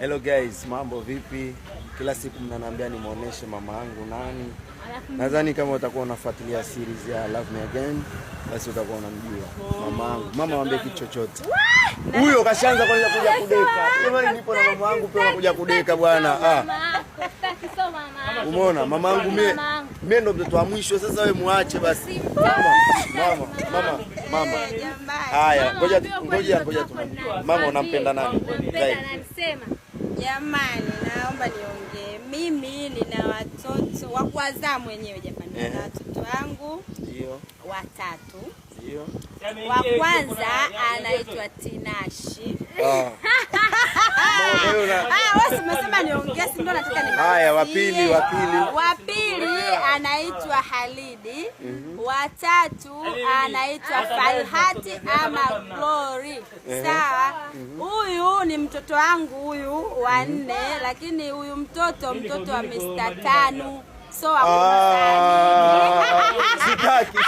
Hello guys, mambo vipi? Kila siku mnaniambia nimuoneshe mama yangu nani. Nadhani kama utakuwa unafuatilia series ya Love Me Again, basi utakuwa unamjua mama yangu. Mama mwambie kitu chochote. Huyo kashaanza kwanza kuja kudeka. Jamani nipo na mama yangu pia kuja kudeka bwana. Umeona mama yangu mimi ndo mtoto wa mwisho, sasa wewe muache basi. Mama. Haya, ngoja tu. Mama unampenda nani? Sema. Jamani, naomba niongee. Mimi nina watoto wa kuzaa mwenyewe jamani. Nina watoto wangu ndio watatu. Ndio. Wa kwanza anaitwa Tinashi. Wewe umesema niongee, si ndio nataka ni. Haya, wa pili. Wa pili anaitwa Halidi. Wa tatu anaitwa Falhati ama Glory. Sawa? Huyu ni mtoto wangu huyu wa 4, lakini huyu mtoto wa Mr. Tanu. So sitaki.